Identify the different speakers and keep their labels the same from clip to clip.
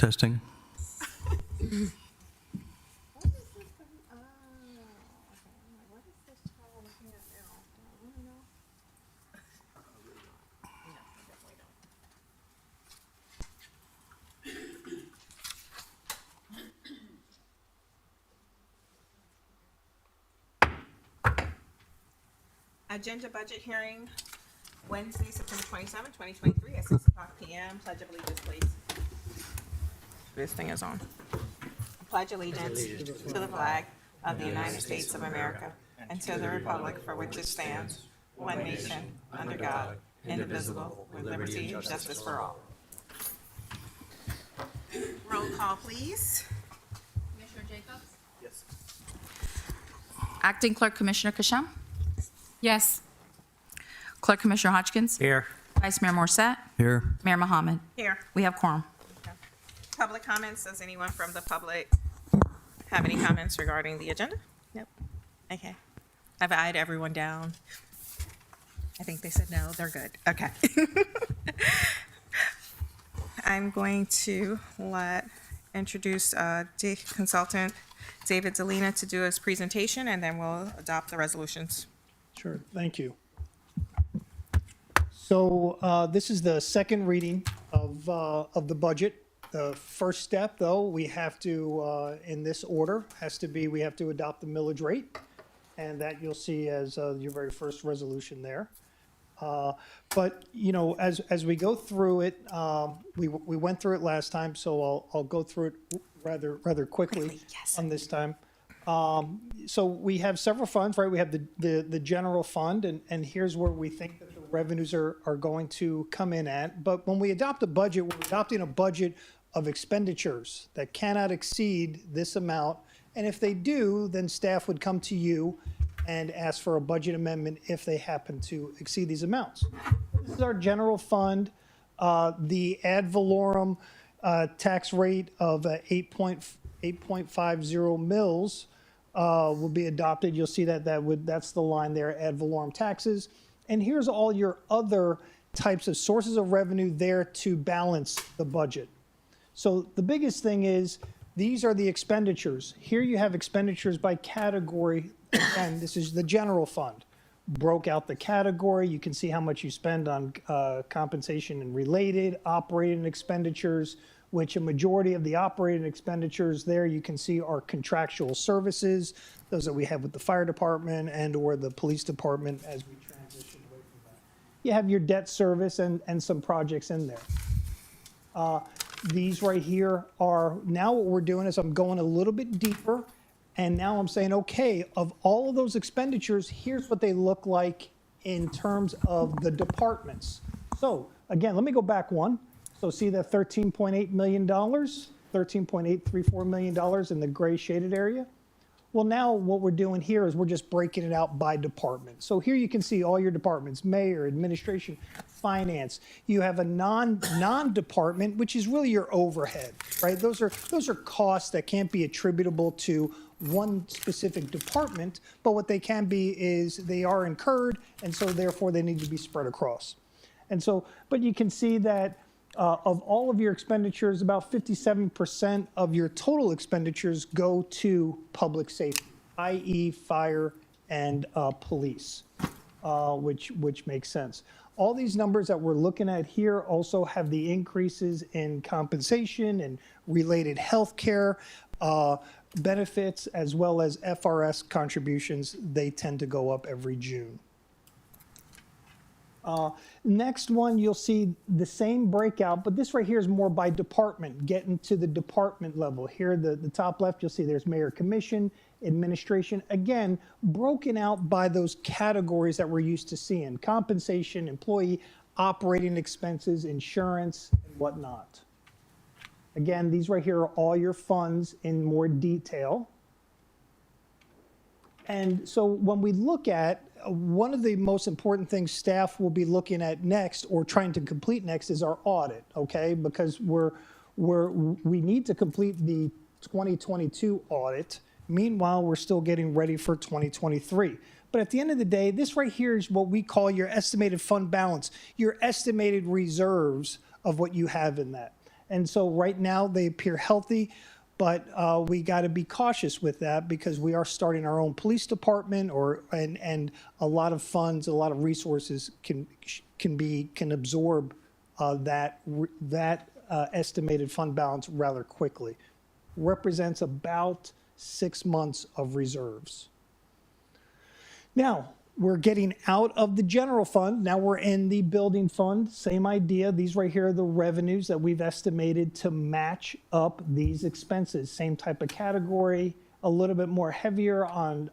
Speaker 1: Testing.
Speaker 2: Agenda budget hearing, Wednesday, September 27, 2023, at 6:00 p.m. Pledge of allegiance, please. This thing is on. Pledge allegiance to the flag of the United States of America and to the republic for which it stands, one nation, under God, indivisible, with liberty and justice for all. Roll call, please.
Speaker 3: Commissioner Jacobs?
Speaker 4: Yes.
Speaker 3: Acting Clerk Commissioner Kasham?
Speaker 5: Yes.
Speaker 3: Clerk Commissioner Hodgkins?
Speaker 4: Here.
Speaker 3: Vice Mayor Morset?
Speaker 1: Here.
Speaker 3: Mayor Mohammed?
Speaker 2: Here.
Speaker 3: We have quorum.
Speaker 2: Public comments. Does anyone from the public have any comments regarding the agenda? Nope. Okay. I've eyed everyone down. I think they said no, they're good. Okay. I'm going to introduce consultant David DiLena to do his presentation, and then we'll adopt the resolutions.
Speaker 6: Sure, thank you. So this is the second reading of the budget. The first step, though, we have to, in this order, has to be, we have to adopt the millage rate, and that you'll see as your very first resolution there. But, you know, as we go through it, we went through it last time, so I'll go through it rather quickly
Speaker 2: Yes.
Speaker 6: on this time. So we have several funds, right? We have the general fund, and here's where we think that the revenues are going to come in at. But when we adopt a budget, we're adopting a budget of expenditures that cannot exceed this amount. And if they do, then staff would come to you and ask for a budget amendment if they happen to exceed these amounts. This is our general fund. The ad valorem tax rate of 8.50 mils will be adopted. You'll see that's the line there, ad valorem taxes. And here's all your other types of sources of revenue there to balance the budget. So the biggest thing is these are the expenditures. Here you have expenditures by category. Again, this is the general fund. Broke out the category. You can see how much you spend on compensation and related operating expenditures, which a majority of the operating expenditures there you can see are contractual services, those that we have with the fire department and or the police department as we transition away from that. You have your debt service and some projects in there. These right here are, now what we're doing is I'm going a little bit deeper, and now I'm saying, okay, of all of those expenditures, here's what they look like in terms of the departments. So again, let me go back one. So see that $13.8 million, $13.834 million in the gray shaded area? Well, now what we're doing here is we're just breaking it out by department. So here you can see all your departments, mayor, administration, finance. You have a non-department, which is really your overhead, right? Those are costs that can't be attributable to one specific department, but what they can be is they are incurred, and so therefore they need to be spread across. And so, but you can see that of all of your expenditures, about 57% of your total expenditures go to public safety, i.e. fire and police, which makes sense. All these numbers that we're looking at here also have the increases in compensation and related health care benefits, as well as FRS contributions. They tend to go up every June. Next one, you'll see the same breakout, but this right here is more by department, getting to the department level. Here, the top left, you'll see there's mayor commission, administration, again, broken out by those categories that we're used to seeing: compensation, employee operating expenses, insurance, and whatnot. Again, these right here are all your funds in more detail. And so when we look at one of the most important things staff will be looking at next, or trying to complete next, is our audit, okay? Because we need to complete the 2022 audit. Meanwhile, we're still getting ready for 2023. But at the end of the day, this right here is what we call your estimated fund balance, your estimated reserves of what you have in that. And so right now, they appear healthy, but we got to be cautious with that because we are starting our own police department, and a lot of funds, a lot of resources can absorb that estimated fund balance rather quickly. Represents about 6 months of reserves. Now, we're getting out of the general fund. Now we're in the building fund. Same idea. These right here are the revenues that we've estimated to match up these expenses. Same type of category, a little bit more heavier on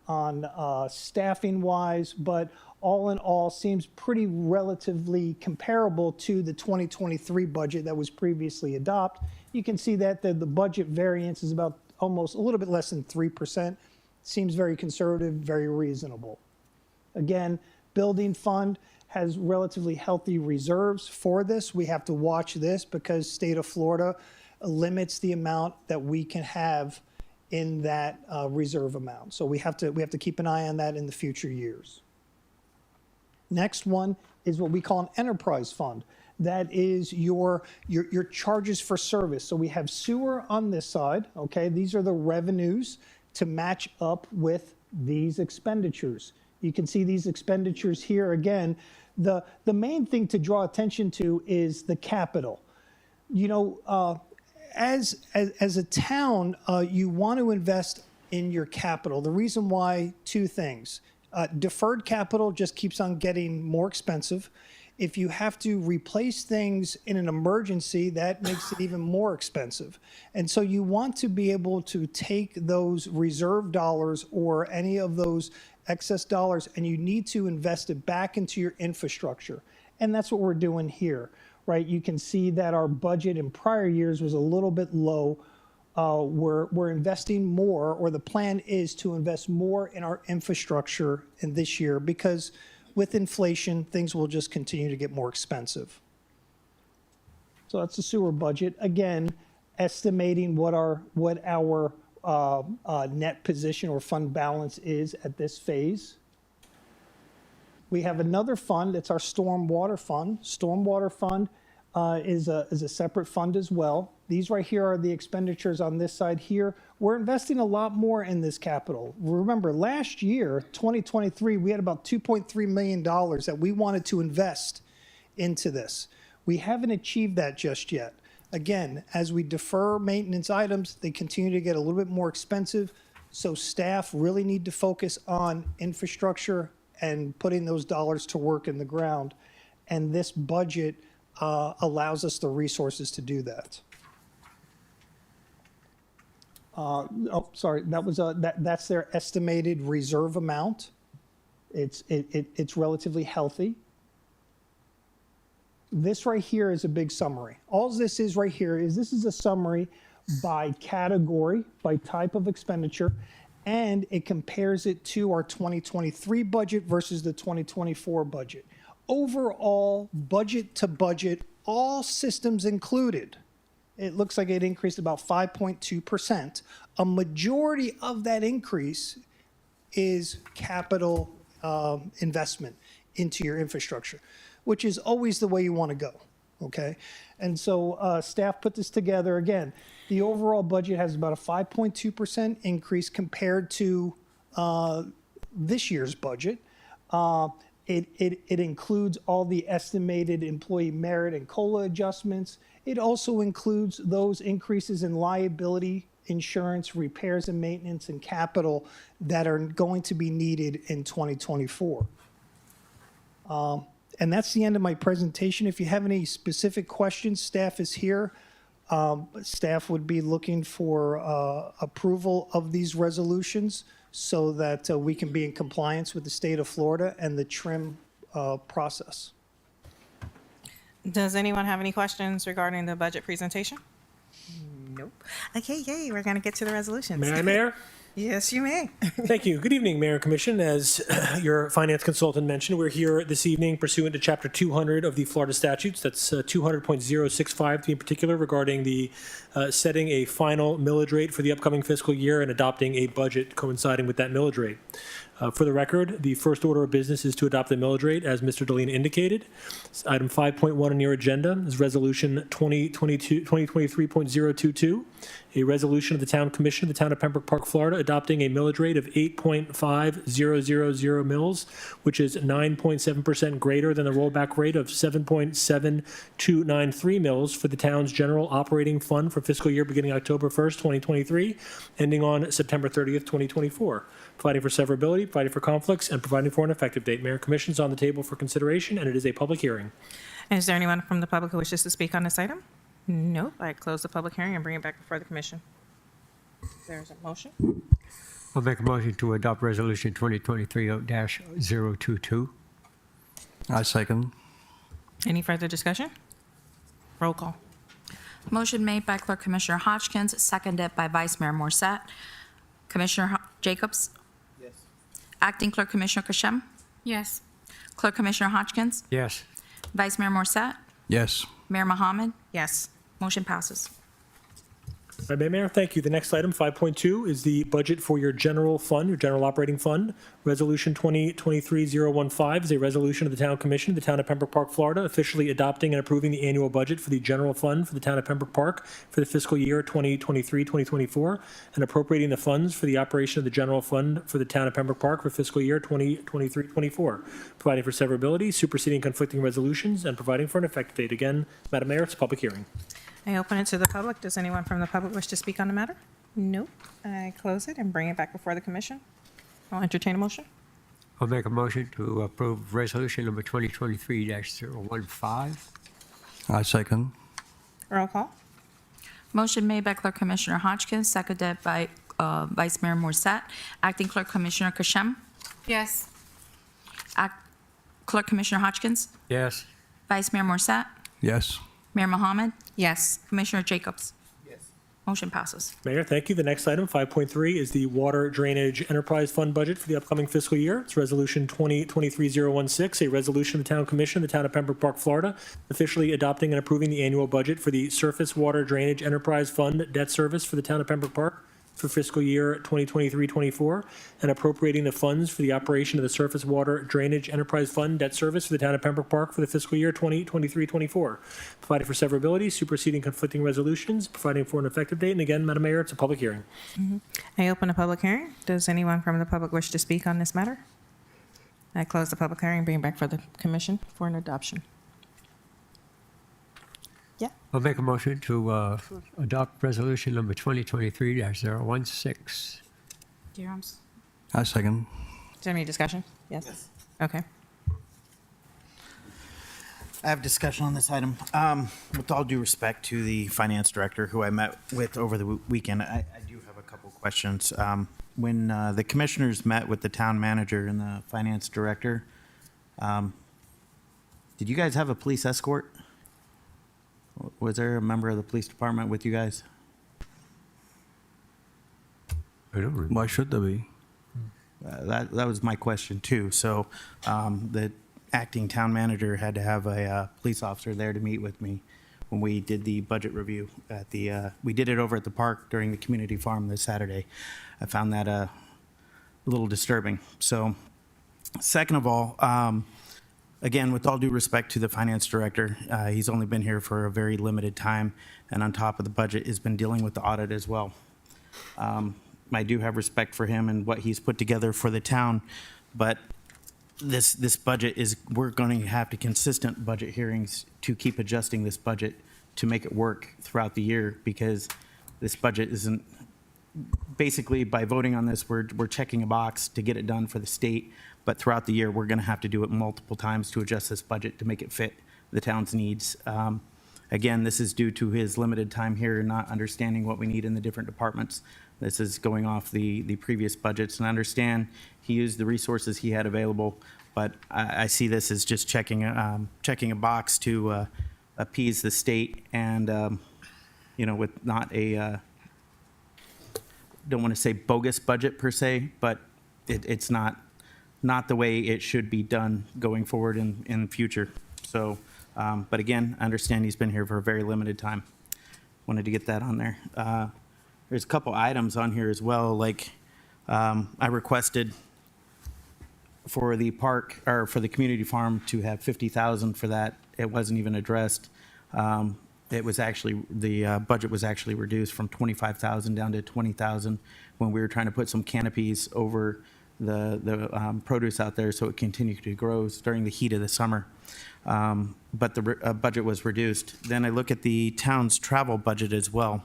Speaker 6: staffing wise, but all in all seems pretty relatively comparable to the 2023 budget that was previously adopted. You can see that the budget variance is about almost a little bit less than 3%. Seems very conservative, very reasonable. Again, building fund has relatively healthy reserves for this. We have to watch this because state of Florida limits the amount that we can have in that reserve amount. So we have to keep an eye on that in the future years. Next one is what we call an enterprise fund. That is your charges for service. So we have sewer on this side, okay? These are the revenues to match up with these expenditures. You can see these expenditures here again. The main thing to draw attention to is the capital. You know, as a town, you want to invest in your capital. The reason why, two things. Deferred capital just keeps on getting more expensive. If you have to replace things in an emergency, that makes it even more expensive. And so you want to be able to take those reserve dollars or any of those excess dollars, and you need to invest it back into your infrastructure. And that's what we're doing here, right? You can see that our budget in prior years was a little bit low. We're investing more, or the plan is to invest more in our infrastructure in this year because with inflation, things will just continue to get more expensive. So that's the sewer budget. Again, estimating what our net position or fund balance is at this phase. We have another fund. It's our stormwater fund. Stormwater fund is a separate fund as well. These right here are the expenditures on this side here. We're investing a lot more in this capital. Remember, last year, 2023, we had about $2.3 million that we wanted to invest into this. We haven't achieved that just yet. Again, as we defer maintenance items, they continue to get a little bit more expensive. So staff really need to focus on infrastructure and putting those dollars to work in the ground. And this budget allows us the resources to do that. That's their estimated reserve amount. It's relatively healthy. This right here is a big summary. All this is right here is this is a summary by category, by type of expenditure, and it compares it to our 2023 budget versus the 2024 budget. Overall, budget to budget, all systems included, it looks like it increased about 5.2%. A majority of that increase is capital investment into your infrastructure, which is always the way you want to go, okay? And so staff put this together. Again, the overall budget has about a 5.2% increase compared to this year's budget. It includes all the estimated employee merit and COLA adjustments. It also includes those increases in liability, insurance, repairs and maintenance, and capital that are going to be needed in 2024. And that's the end of my presentation. If you have any specific questions, staff is here. Staff would be looking for approval of these resolutions so that we can be in compliance with the state of Florida and the TRIM process.
Speaker 2: Does anyone have any questions regarding the budget presentation? Nope. Okay, yay, we're going to get to the resolutions.
Speaker 1: May I, Mayor?
Speaker 2: Yes, you may.
Speaker 1: Thank you. Good evening, Mayor and Commission. As your finance consultant mentioned, we're here this evening pursuant to Chapter 200 of the Florida statutes. That's 200.065 to be in particular regarding the setting a final millage rate for the upcoming fiscal year and adopting a budget coinciding with that millage rate. For the record, the first order of business is to adopt the millage rate, as Mr. DiLena indicated. Item 5.1 on your agenda is Resolution 2023.022, a resolution of the Town Commission of the Town of Pembroke Park, Florida, adopting a millage rate of 8.5000 mils, which is 9.7% greater than the rollback rate of 7.7293 mils for the town's general operating fund for fiscal year beginning October 1st, 2023, ending on September 30th, 2024, providing for severability, providing for conflicts, and providing for an effective date. Mayor, Commission is on the table for consideration, and it is a public hearing.
Speaker 2: And is there anyone from the public who wishes to speak on this item? Nope. I close the public hearing and bring it back before the commission. There's a motion.
Speaker 4: I'll make a motion to adopt Resolution 2023-022.
Speaker 5: I second.
Speaker 2: Any further discussion? Roll call.
Speaker 3: Motion made by Clerk Commissioner Hodgkins, seconded by Vice Mayor Morset. Commissioner Jacobs?
Speaker 5: Yes.
Speaker 3: Acting Clerk Commissioner Kashem?
Speaker 7: Yes.
Speaker 3: Clerk Commissioner Hodgkins?
Speaker 4: Yes.
Speaker 3: Vice Mayor Morset?
Speaker 5: Yes.
Speaker 3: Mayor Mohammed?
Speaker 2: Yes.
Speaker 3: Motion passes.
Speaker 1: All right, Mayor, thank you. The next item, 5.2, is the budget for your general fund, your general operating fund. Resolution 2023-015 is a resolution of the Town Commission of the Town of Pembroke Park, Florida, officially adopting and approving the annual budget for the general fund for the Town of Pembroke Park for the fiscal year 2023-2024, and appropriating the funds for the operation of the general fund for the Town of Pembroke Park for fiscal year 2023-24, providing for severability, superseding conflicting resolutions, and providing for an effective date. Again, Madam Mayor, it's a public hearing.
Speaker 2: I open it to the public. Does anyone from the public wish to speak on the matter? Nope. I close it and bring it back before the commission. I'll entertain a motion.
Speaker 4: I'll make a motion to approve Resolution number 2023-015.
Speaker 5: I second.
Speaker 2: Roll call.
Speaker 3: Motion made by Clerk Commissioner Hodgkins, seconded by Vice Mayor Morset. Acting Clerk Commissioner Kashem?
Speaker 7: Yes.
Speaker 3: Clerk Commissioner Hodgkins?
Speaker 4: Yes.
Speaker 3: Vice Mayor Morset?
Speaker 5: Yes.
Speaker 3: Mayor Mohammed?
Speaker 2: Yes.
Speaker 3: Commissioner Jacobs?
Speaker 5: Yes.
Speaker 3: Motion passes.
Speaker 1: Mayor, thank you. The next item, 5.3, is the Water Drainage Enterprise Fund budget for the upcoming fiscal year. It's Resolution 2023-016, a resolution of the Town Commission of the Town of Pembroke Park, Florida, officially adopting and approving the annual budget for the Surface Water Drainage Enterprise Fund debt service for the Town of Pembroke Park for fiscal year 2023-24, and appropriating the funds for the operation of the Surface Water Drainage Enterprise Fund debt service for the Town of Pembroke Park for the fiscal year 2023-24, providing for severability, superseding conflicting resolutions, providing for an effective date. And again, Madam Mayor, it's a public hearing.
Speaker 2: I open a public hearing. Does anyone from the public wish to speak on this matter? I close the public hearing and bring it back for the commission for an adoption. Yeah.
Speaker 4: I'll make a motion to adopt Resolution number 2023-016.
Speaker 3: Jerem's.
Speaker 5: I second.
Speaker 2: Is there any discussion? Yes. Okay.
Speaker 8: I have discussion on this item. With all due respect to the finance director who I met with over the weekend, I do have a couple questions. When the commissioners met with the town manager and the finance director, did you guys have a police escort? Was there a member of the police department with you guys?
Speaker 4: I don't remember.
Speaker 5: Why should there be?
Speaker 8: That was my question too. So the acting town manager had to have a police officer there to meet with me when we did the budget review at the. We did it over at the park during the community farm this Saturday. I found that a little disturbing. So, second of all, again, with all due respect to the finance director, he's only been here for a very limited time, and on top of the budget, has been dealing with the audit as well. I do have respect for him and what he's put together for the town, but this budget is, we're going to have to consistent budget hearings to keep adjusting this budget to make it work throughout the year, because this budget isn't, basically by voting on this, we're checking a box to get it done for the state, but throughout the year, we're going to have to do it multiple times to adjust this budget to make it fit the town's needs. Again, this is due to his limited time here and not understanding what we need in the different departments. This is going off the previous budgets, and I understand he used the resources he had available, but I see this as just checking a box to appease the state, and with not a don't want to say bogus budget per se, but it's not the way it should be done going forward in the future. So, but again, I understand he's been here for a very limited time. Wanted to get that on there. There's a couple items on here as well, like I requested for the park, or for the community farm to have 50,000 for that, it wasn't even addressed. It was actually, the budget was actually reduced from 25,000 down to 20,000 when we were trying to put some canopies over the produce out there so it continued to grow during the heat of the summer. But the budget was reduced. Then I look at the town's travel budget as well.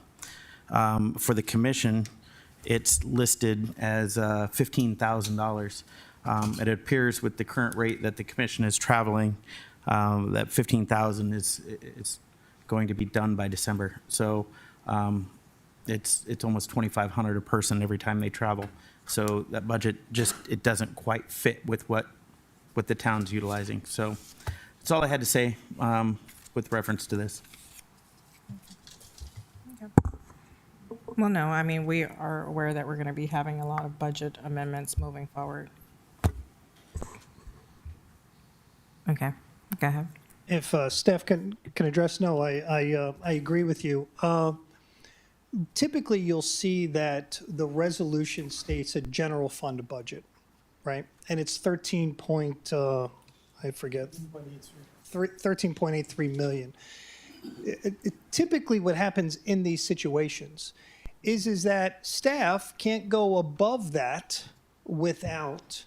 Speaker 8: For the commission, it's listed as $15,000. It appears with the current rate that the commission is traveling, that 15,000 is going to be done by December. So it's almost 2,500 a person every time they travel. So that budget just, it doesn't quite fit with what the town's utilizing. So that's all I had to say with reference to this.
Speaker 2: Well, no, I mean, we are aware that we're going to be having a lot of budget amendments moving forward. Okay, go ahead.
Speaker 6: If staff can address, no, I agree with you. Typically, you'll see that the resolution states a general fund budget, right? And it's 13.83 million. Typically, what happens in these situations is that staff can't go above that without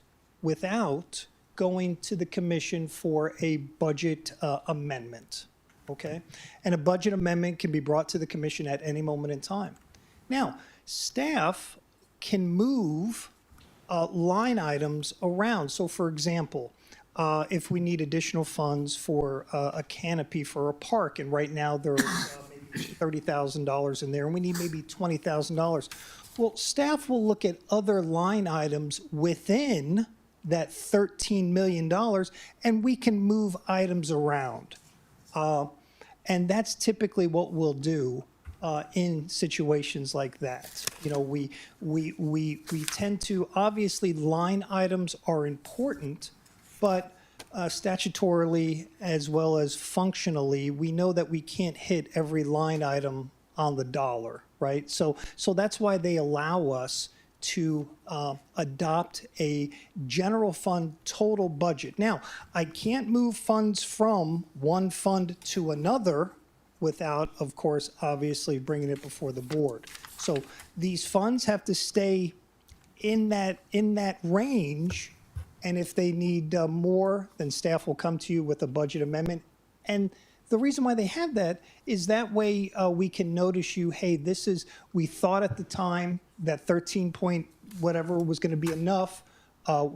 Speaker 6: going to the commission for a budget amendment, okay? And a budget amendment can be brought to the commission at any moment in time. Now, staff can move line items around. So for example, if we need additional funds for a canopy for a park, and right now there's maybe $30,000 in there, and we need maybe $20,000. Well, staff will look at other line items within that $13 million, and we can move items around. And that's typically what we'll do in situations like that. You know, we tend to, obviously, line items are important, but statutorily as well as functionally, we know that we can't hit every line item on the dollar, right? So that's why they allow us to adopt a general fund total budget. Now, I can't move funds from one fund to another without, of course, obviously bringing it before the board. So these funds have to stay in that range, and if they need more, then staff will come to you with a budget amendment. And the reason why they have that is that way we can notice you, hey, this is, we thought at the time that 13 point whatever was going to be enough.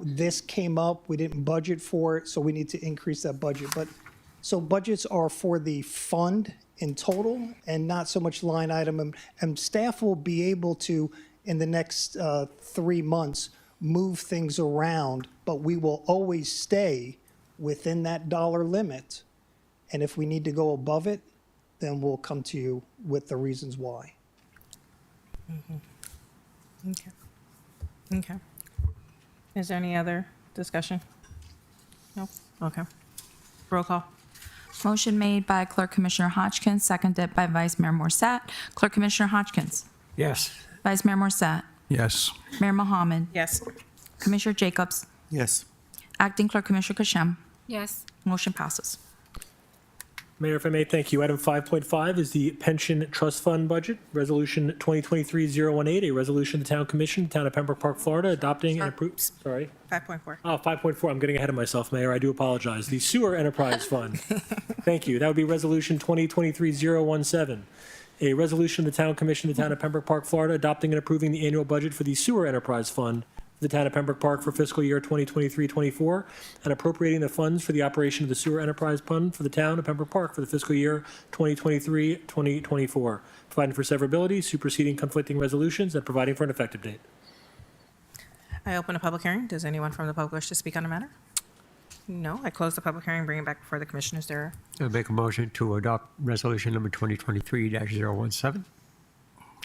Speaker 6: This came up, we didn't budget for it, so we need to increase that budget. But so budgets are for the fund in total and not so much line item. And staff will be able to, in the next 3 months, move things around, but we will always stay within that dollar limit. And if we need to go above it, then we'll come to you with the reasons why.
Speaker 2: Okay. Okay. Is there any other discussion? No? Okay. Roll call.
Speaker 3: Motion made by Clerk Commissioner Hodgkins, seconded by Vice Mayor Morset. Clerk Commissioner Hodgkins.
Speaker 4: Yes.
Speaker 3: Vice Mayor Morset.
Speaker 5: Yes.
Speaker 3: Mayor Mohammed.
Speaker 2: Yes.
Speaker 3: Commissioner Jacobs.
Speaker 8: Yes.
Speaker 3: Acting Clerk Commissioner Kashem.
Speaker 7: Yes.
Speaker 3: Motion passes.
Speaker 1: Mayor, if I may, thank you. Item 5.5 is the Pension Trust Fund Budget, Resolution 2023-018, a resolution of the Town Commission, Town of Pembroke Park, Florida, adopting and approving, sorry.
Speaker 2: 5.4.
Speaker 1: Oh, 5.4, I'm getting ahead of myself, Mayor, I do apologize. The Sewer Enterprise Fund. Thank you. That would be Resolution 2023-017, a resolution of the Town Commission, the Town of Pembroke Park, Florida, adopting and approving the annual budget for the Sewer Enterprise Fund, the Town of Pembroke Park for fiscal year 2023-24, and appropriating the funds for the operation of the Sewer Enterprise Fund for the Town of Pembroke Park for the fiscal year 2023-2024, providing for severability, superseding conflicting resolutions, and providing for an effective date.
Speaker 2: I open a public hearing. Does anyone from the public wish to speak on the matter? No. I close the public hearing, bring it back before the commissioners. There.
Speaker 4: I'll make a motion to adopt resolution number 2023-017.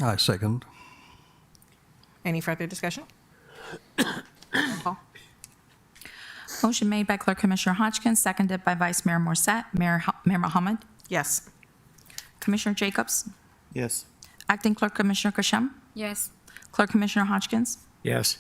Speaker 5: I second.
Speaker 2: Any further discussion? Roll call.
Speaker 3: Motion made by Clerk Commissioner Hodgkins, seconded by Vice Mayor Morset. Mayor Mohammed.
Speaker 2: Yes.
Speaker 3: Commissioner Jacobs.
Speaker 8: Yes.
Speaker 3: Acting Clerk Commissioner Kashem.
Speaker 7: Yes.
Speaker 3: Clerk Commissioner Hodgkins.
Speaker 4: Yes.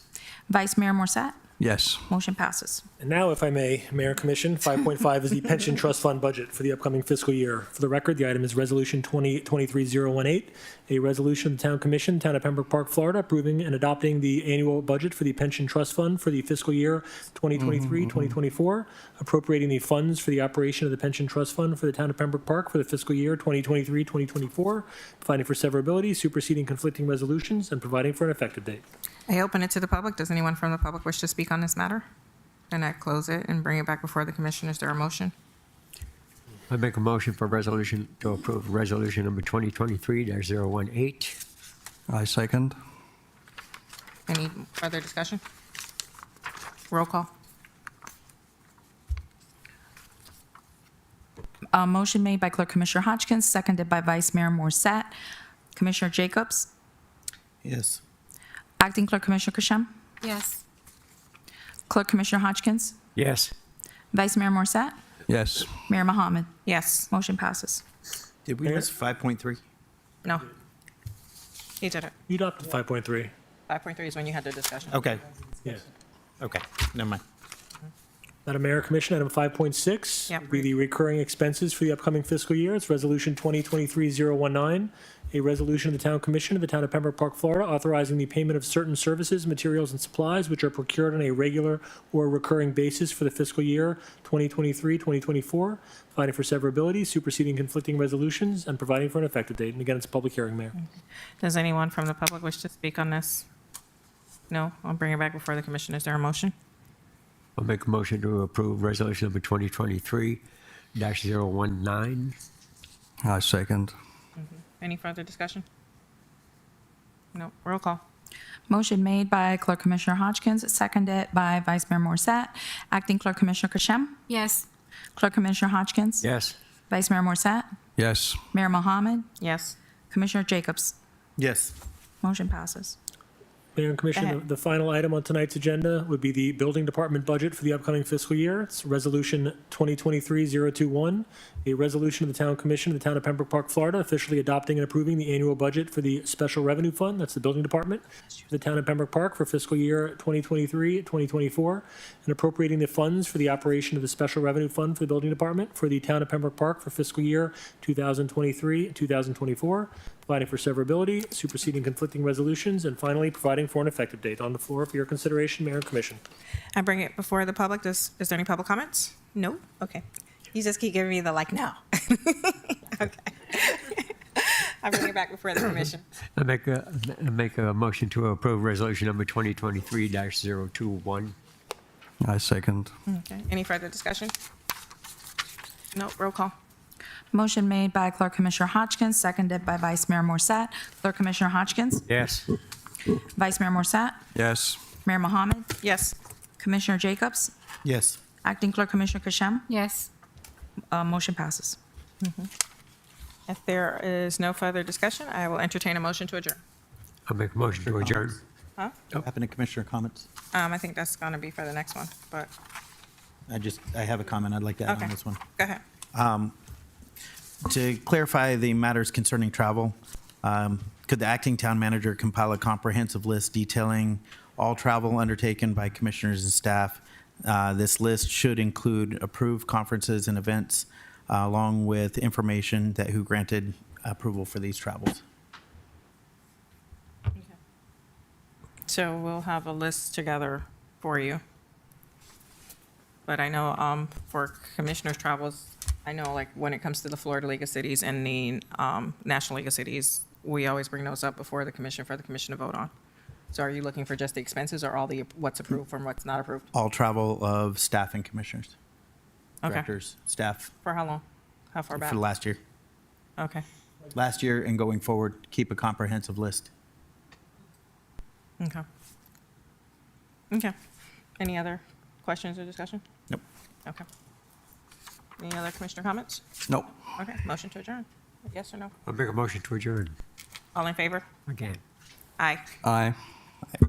Speaker 3: Vice Mayor Morset.
Speaker 5: Yes.
Speaker 3: Motion passes.
Speaker 1: And now, if I may, Mayor and Commission, 5.5 is the pension trust fund budget for the upcoming fiscal year. For the record, the item is Resolution 2023-018, a resolution of the Town Commission, Town of Pembroke Park, Florida, approving and adopting the annual budget for the pension trust fund for the fiscal year 2023-2024, appropriating the funds for the operation of the pension trust fund for the Town of Pembroke Park for the fiscal year 2023-2024, providing for severability, superseding conflicting resolutions, and providing for an effective date.
Speaker 2: I open it to the public. Does anyone from the public wish to speak on this matter? And I close it and bring it back before the commission. Is there a motion?
Speaker 4: I make a motion for resolution to approve resolution number 2023-018.
Speaker 5: I second.
Speaker 2: Any further discussion? Roll call.
Speaker 3: Motion made by Clerk Commissioner Hodgkins, seconded by Vice Mayor Morset. Commissioner Jacobs?
Speaker 8: Yes.
Speaker 3: Acting Clerk Commissioner Kashem?
Speaker 2: Yes.
Speaker 3: Clerk Commissioner Hodgkins?
Speaker 4: Yes.
Speaker 3: Vice Mayor Morset?
Speaker 5: Yes.
Speaker 3: Mayor Mohammed?
Speaker 2: Yes.
Speaker 3: Motion passes.
Speaker 8: Did we miss 5.3?
Speaker 2: No. He did it.
Speaker 1: You adopted 5.3.
Speaker 2: 5.3 is when you had the discussion.
Speaker 8: Okay.
Speaker 1: Yeah.
Speaker 8: Okay. Never mind.
Speaker 1: Madam Mayor, Commission, item 5.6
Speaker 2: Yep.
Speaker 1: would be the recurring expenses for the upcoming fiscal year. It's Resolution 2023-019, a resolution of the Town Commission of the Town of Pembroke Park, Florida, authorizing the payment of certain services, materials, and supplies which are procured on a regular or recurring basis for the fiscal year 2023-2024, providing for severability, superseding conflicting resolutions, and providing for an effective date. And again, it's a public hearing, Mayor.
Speaker 2: Does anyone from the public wish to speak on this? No? I'll bring it back before the commission. Is there a motion?
Speaker 4: I'll make a motion to approve resolution number 2023-019.
Speaker 5: I second.
Speaker 2: Any further discussion? No. Roll call.
Speaker 3: Motion made by Clerk Commissioner Hodgkins, seconded by Vice Mayor Morset. Acting Clerk Commissioner Kashem?
Speaker 2: Yes.
Speaker 3: Clerk Commissioner Hodgkins?
Speaker 4: Yes.
Speaker 3: Vice Mayor Morset?
Speaker 5: Yes.
Speaker 3: Mayor Mohammed?
Speaker 2: Yes.
Speaker 3: Commissioner Jacobs?
Speaker 8: Yes.
Speaker 3: Motion passes.
Speaker 1: Mayor and Commission,
Speaker 2: ahead.
Speaker 1: the final item on tonight's agenda would be the Building Department budget for the upcoming fiscal year. It's Resolution 2023-021, a resolution of the Town Commission of the Town of Pembroke Park, Florida, officially adopting and approving the annual budget for the Special Revenue Fund, that's the Building Department, of the Town of Pembroke Park for fiscal year 2023-2024, and appropriating the funds for the operation of the Special Revenue Fund for the Building Department for the Town of Pembroke Park for fiscal year 2023-2024, providing for severability, superseding conflicting resolutions, and finally, providing for an effective date. On the floor for your consideration, Mayor and Commission.
Speaker 2: I bring it before the public. Is there any public comments? No? Okay. You just keep giving me the like, no. Okay. I bring it back before the commission.
Speaker 4: I make a motion to approve resolution number 2023-021.
Speaker 5: I second.
Speaker 2: Okay. Any further discussion? No. Roll call.
Speaker 3: Motion made by Clerk Commissioner Hodgkins, seconded by Vice Mayor Morset. Clerk Commissioner Hodgkins?
Speaker 4: Yes.
Speaker 3: Vice Mayor Morset?
Speaker 5: Yes.
Speaker 3: Mayor Mohammed?
Speaker 2: Yes.
Speaker 3: Commissioner Jacobs?
Speaker 8: Yes.
Speaker 3: Acting Clerk Commissioner Kashem?
Speaker 2: Yes.
Speaker 3: Motion passes.
Speaker 2: If there is no further discussion, I will entertain a motion to adjourn.
Speaker 4: I'll make a motion to adjourn.
Speaker 2: Huh?
Speaker 8: Happen to Commissioner comments?
Speaker 2: I think that's going to be for the next one, but
Speaker 8: I have a comment I'd like to add
Speaker 2: okay.
Speaker 8: on this one.
Speaker 2: Go ahead.
Speaker 8: To clarify the matters concerning travel, could the acting town manager compile a comprehensive list detailing all travel undertaken by commissioners and staff? This list should include approved conferences and events, along with information that who granted approval for these travels.
Speaker 2: So we'll have a list together for you. But I know for commissioners' travels, I know like when it comes to the Florida League of Cities and the National League of Cities, we always bring those up before the commission for the commission to vote on. So are you looking for just the expenses or all the what's approved from what's not approved?
Speaker 8: All travel of staff and commissioners,
Speaker 2: Okay.
Speaker 8: directors, staff
Speaker 2: For how long? How far back?
Speaker 8: for last year.
Speaker 2: Okay.
Speaker 8: Last year and going forward, keep a comprehensive list.
Speaker 2: Okay. Okay. Any other questions or discussion?
Speaker 8: Nope.
Speaker 2: Okay. Any other commissioner comments?
Speaker 8: Nope.
Speaker 2: Okay. Motion to adjourn. Yes or no?
Speaker 4: I'll make a motion to adjourn
Speaker 2: All in favor?
Speaker 4: again.
Speaker 2: Aye.
Speaker 5: Aye.
Speaker 8: Aye.